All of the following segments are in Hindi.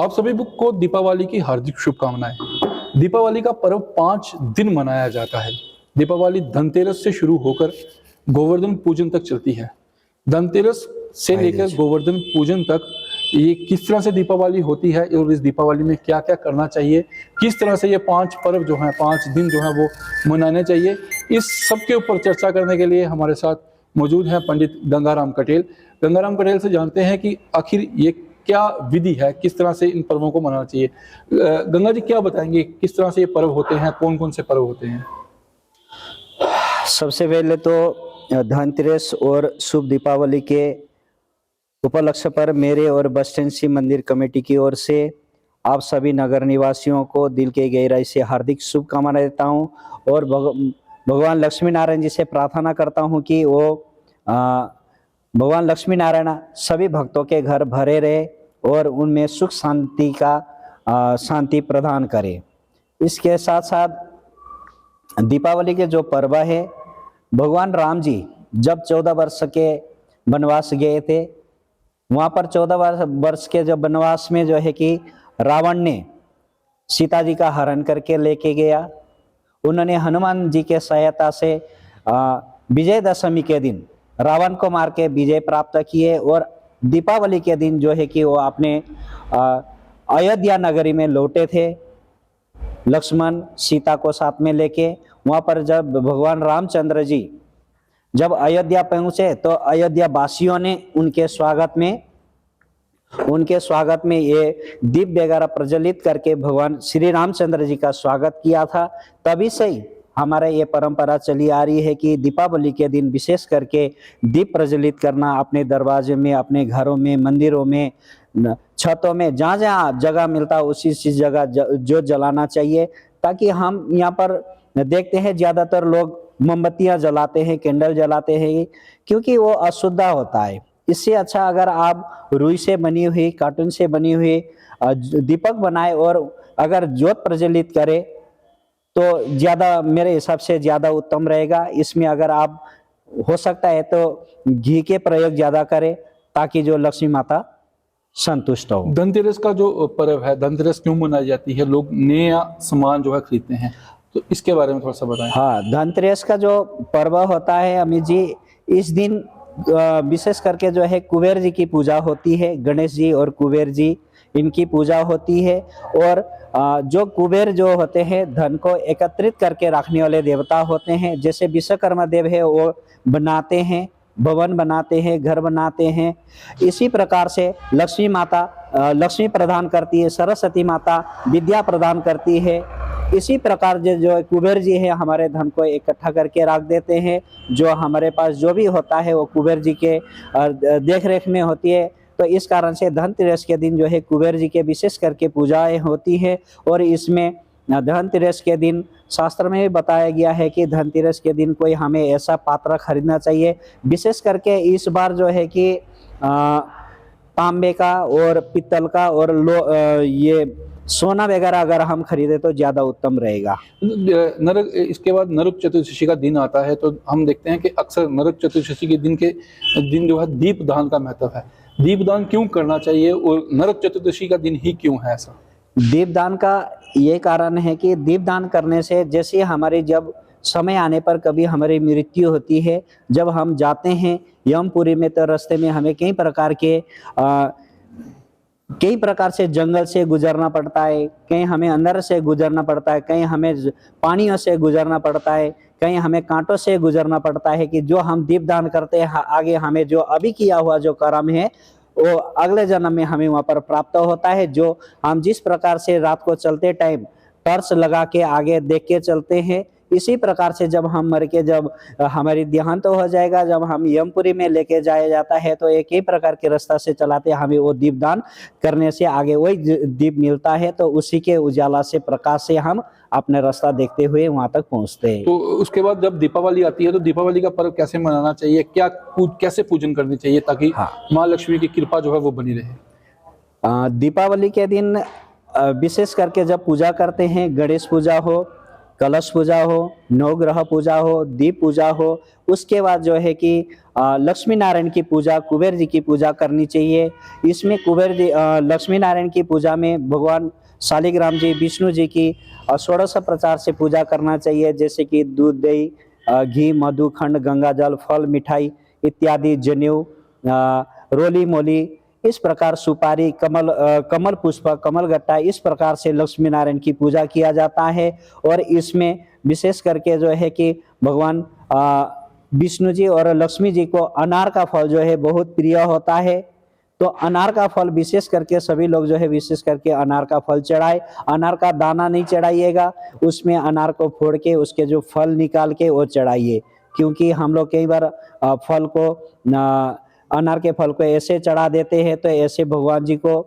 आप सभी को दीपावली की हार्दिक शुभकामनाएं। दीपावली का पर्व 5 दिन मनाया जाता है। दीपावली धनतेरस से शुरू होकर गोवर्धन पूजन तक चलती है। धनतेरस से लेकर गोवर्धन पूजन तक ये किस तरह से दीपावली होती है और इस दीपावली में क्या क्या करना चाहिए, किस तरह से ये 5 पर्व जो हैं, 5 दिन जो हैं वो मनाने चाहिए, इस सब के ऊपर चर्चा करने के लिए हमारे साथ मौजूद हैं पंडित गंगाराम कटेल। गंगाराम कटेल से जानते हैं कि आखिर ये क्या विधि है, किस तरह से इन पर्वों को मनाना चाहिए। गंगा जी क्या बताएंगे, किस तरह से ये पर्व होते हैं, कौन कौन से पर्व होते हैं? सबसे पहले तो धनतेरस और शुभ दीपावली के उपलक्ष्य पर मेरे और बस्टैंड शिव मंदिर कमेटी की ओर से आप सभी नगर निवासियों को दिल के गहराई से हार्दिक शुभकामनाएं देता हूं और भगवान लक्ष्मी नारायण जी से प्रार्थना करता हूं कि वो भगवान लक्ष्मी नारायण सभी भक्तों के घर भरे रहे और उनमें सुख शांति का शांति प्रदान करे। इसके साथ साथ दीपावली के जो पर्व है, भगवान राम जी जब 14 वर्ष के वनवास गए थे, वहाँ पर 14 वर्ष के जब वनवास में जो है कि रावण ने सीता जी का हरण करके लेके गया। उन्होंने हनुमान जी के सहायता से विजयदशमी के दिन रावण को मार के विजय प्राप्त किए और दीपावली के दिन जो है कि वो अपने अयोध्या नगरी में लौटे थे, लक्ष्मण सीता को साथ में लेके। वहाँ पर जब भगवान रामचंद्र जी जब अयोध्या पहुंचे तो अयोध्या वासियों ने उनके स्वागत में ये दीप वगैरह प्रज्वलित करके भगवान श्री रामचंद्र जी का स्वागत किया था। तभी से ही हमारे ये परंपरा चली आ रही है कि दीपावली के दिन विशेष करके दीप प्रज्वलित करना, अपने दरवाजे में, अपने घरों में, मंदिरों में, छतों में, जहाँ जहाँ जगह मिलता है उसी जगह जो जलाना चाहिए। ताकि हम यहाँ पर देखते हैं ज्यादातर लोग मोमबत्तियां जलाते हैं, कैंडल जलाते हैं, क्योंकि वो अशुद्ध होता है। इससे अच्छा अगर आप रुई से बनी हुई, कार्टून से बनी हुई दीपक बनाए और अगर ज्योत प्रज्वलित करे तो ज्यादा, मेरे हिसाब से ज्यादा उत्तम रहेगा। इसमें अगर आप हो सकता है तो घी के प्रयोग ज्यादा करें ताकि जो लक्ष्मी माता संतुष्ट हो। धनतेरस का जो पर्व है, धनतेरस क्यों मनाई जाती है? लोग नया सामान जो है खरीदते हैं, तो इसके बारे में थोड़ा सा बताएं। हाँ, धनतेरस का जो पर्व होता है अमित जी, इस दिन विशेष करके जो है कुबेर जी की पूजा होती है। गणेश जी और कुबेर जी, इनकी पूजा होती है। और जो कुबेर जो होते हैं धन को एकत्रित करके रखने वाले देवता होते हैं। जैसे विश्वकर्मा देव है, वो बनाते हैं, भवन बनाते हैं, घर बनाते हैं। इसी प्रकार से लक्ष्मी माता लक्ष्मी प्रदान करती है, सरस्वती माता विद्या प्रदान करती है। इसी प्रकार जो कुबेर जी है हमारे धन को इकट्ठा करके रख देते हैं। जो हमारे पास जो भी होता है वो कुबेर जी के देख रेख में होती है। तो इस कारण से धनतेरस के दिन जो है कुबेर जी के विशेष करके पूजाएं होती है। और इसमें धनतेरस के दिन शास्त्र में भी बताया गया है कि धनतेरस के दिन कोई हमें ऐसा पात्र खरीदना चाहिए। विशेष करके इस बार जो है कि तांबे का और पित्तल का और ये सोना वगैरह अगर हम खरीदे तो ज्यादा उत्तम रहेगा। इसके बाद नरक चतुर्दशी का दिन आता है, तो हम देखते हैं कि अक्सर नरक चतुर्दशी के दिन जो है दीपदान का महत्व है। दीपदान क्यों करना चाहिए और नरक चतुर्दशी का दिन ही क्यों है ऐसा? दीपदान का ये कारण है कि दीपदान करने से, जैसे हमारे जब समय आने पर कभी हमारी मृत्यु होती है, जब हम जाते हैं यमपुरी में, तो रास्ते में हमें कई प्रकार से जंगल से गुजरना पड़ता है, कहीं हमें अंदर से गुजरना पड़ता है, कहीं हमें पानियों से गुजरना पड़ता है, कहीं हमें कांटों से गुजरना पड़ता है। कि जो हम दीपदान करते हैं आगे हमें जो अभी किया हुआ जो कर्म है वो अगले जन्म में हमें वहां पर प्राप्त होता है। जो हम जिस प्रकार से रात को चलते टाइम टॉर्च लगा के आगे देख के चलते हैं, इसी प्रकार से जब हम मर के, जब हमारी देहांत हो जाएगा, जब हम यमपुरी में लेके जाया जाता है, तो एक ही प्रकार के रास्ता से चलाते हमें वो दीपदान करने से आगे वही दीप मिलता है। तो उसी के उजाला से, प्रकाश से हम अपने रास्ता देखते हुए वहां तक पहुंचते हैं। तो उसके बाद जब दीपावली आती है तो दीपावली का पर्व कैसे मनाना चाहिए, कैसे पूजन करनी चाहिए ताकि माँ लक्ष्मी की कृपा जो है वो बनी रहे? दीपावली के दिन विशेष करके जब पूजा करते हैं, गणेश पूजा हो, कलश पूजा हो, नवग्रह पूजा हो, दीप पूजा हो, उसके बाद जो है कि लक्ष्मी नारायण की पूजा, कुबेर जी की पूजा करनी चाहिए। इसमें लक्ष्मी नारायण की पूजा में भगवान शालिग्राम जी, विष्णु जी की षोडश प्रचार से पूजा करना चाहिए, जैसे कि दूध, दही, घी, मधु, खंड, गंगा जल, फल, मिठाई इत्यादि, जनेऊ, रोली मोली, इस प्रकार सुपारी, कमल पुष्प, कमल गट्टा, इस प्रकार से लक्ष्मी नारायण की पूजा किया जाता है। और इसमें विशेष करके जो है कि भगवान विष्णु जी और लक्ष्मी जी को अनार का फल जो है बहुत प्रिय होता है, तो अनार का फल विशेष करके सभी लोग जो है विशेष करके अनार का फल चढ़ाए। अनार का दाना नहीं चढ़ाइएगा, उसमें अनार को फोड़ के उसके जो फल निकाल के वो चढ़ाइए, क्योंकि हम लोग कई बार फल को अनार के फल को ऐसे चढ़ा देते हैं, तो ऐसे भगवान जी को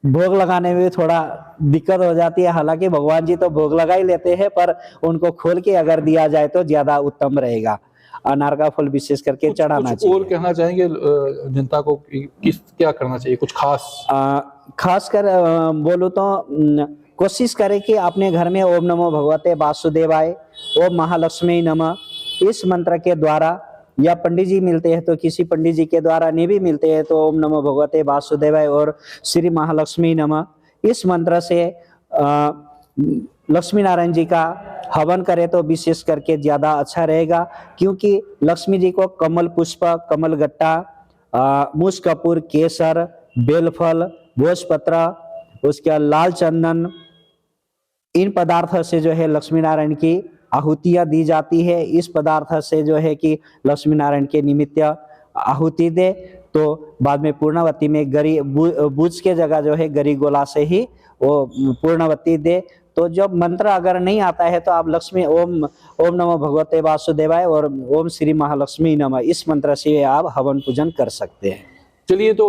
भोग लगाने में भी थोड़ा दिक्कत हो जाती है। हालांकि भगवान जी तो भोग लगा ही लेते हैं, पर उनको खोल के अगर दिया जाए तो ज्यादा उत्तम रहेगा। अनार का फल विशेष करके चढ़ाना कुछ चाहिए। और कहना चाहेंगे जनता को क्या करना चाहिए, कुछ खास? खासकर बोलूँ तो कोशिश करें कि अपने घर में ओम नमो भगवते वासुदेवाय, ओम महालक्ष्मी नमः, इस मंत्र के द्वारा, या पंडित जी मिलते हैं तो किसी पंडित जी के द्वारा, नहीं भी मिलते हैं तो ओम नमो भगवते वासुदेवाय और श्री महालक्ष्मी नमः, इस मंत्र से लक्ष्मी नारायण जी का हवन करें तो विशेष करके ज्यादा अच्छा रहेगा। क्योंकि लक्ष्मी जी को कमल पुष्प, कमल गट्टा, मूस कपूर, केसर, बेलफल, भोजपत्र, उसके बाद लाल चंदन, इन पदार्थों से जो है लक्ष्मी नारायण की आहुतियां दी जाती है। इस पदार्थ से जो है कि लक्ष्मी नारायण के निमित्त आहुति दे, तो बाद में पूर्णावती में गरी बुझ के जगह जो है गरी गोला से ही वो पूर्णावती दे। तो जब मंत्र अगर नहीं आता है तो आप ओम नमो भगवते वासुदेवाय और ओम श्री महालक्ष्मी नमः, इस मंत्र से आप हवन पूजन कर सकते हैं। चलिए, तो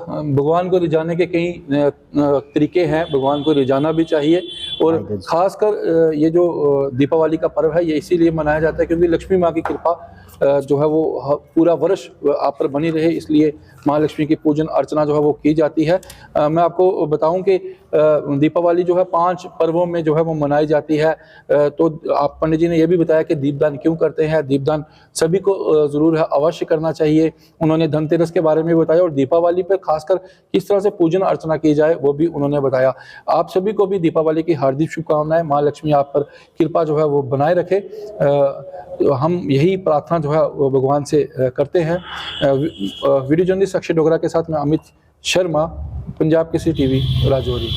भगवान को रिझाने के कई तरीके हैं, भगवान को रिझाना भी चाहिए। और खासकर ये जो दीपावली का पर्व है, ये इसीलिए मनाया जाता है क्योंकि लक्ष्मी माँ की कृपा जो है वो पूरा वर्ष आप पर बनी रहे, इसलिए महालक्ष्मी की पूजन अर्चना जो है वो की जाती है। मैं आपको बताऊं कि दीपावली जो है 5 पर्वों में जो है वो मनाई जाती है। तो आप पंडित जी ने ये भी बताया कि दीपदान क्यों करते हैं। दीपदान सभी को ज़रूर है, अवश्य करना चाहिए। उन्होंने धनतेरस के बारे में बताया और दीपावली पर खासकर किस तरह से पूजन अर्चना की जाए वो भी उन्होंने बताया। आप सभी को भी दीपावली की हार्दिक शुभकामनाएं। माँ लक्ष्मी आप पर कृपा जो है वो बनाए रखे। हम यही प्रार्थना जो है वो भगवान से करते हैं। वीडियो जर्नलिस्ट अक्षय डोगरा के साथ मैं अमित शर्मा, पंजाब केसरी टीवी, राजौरी।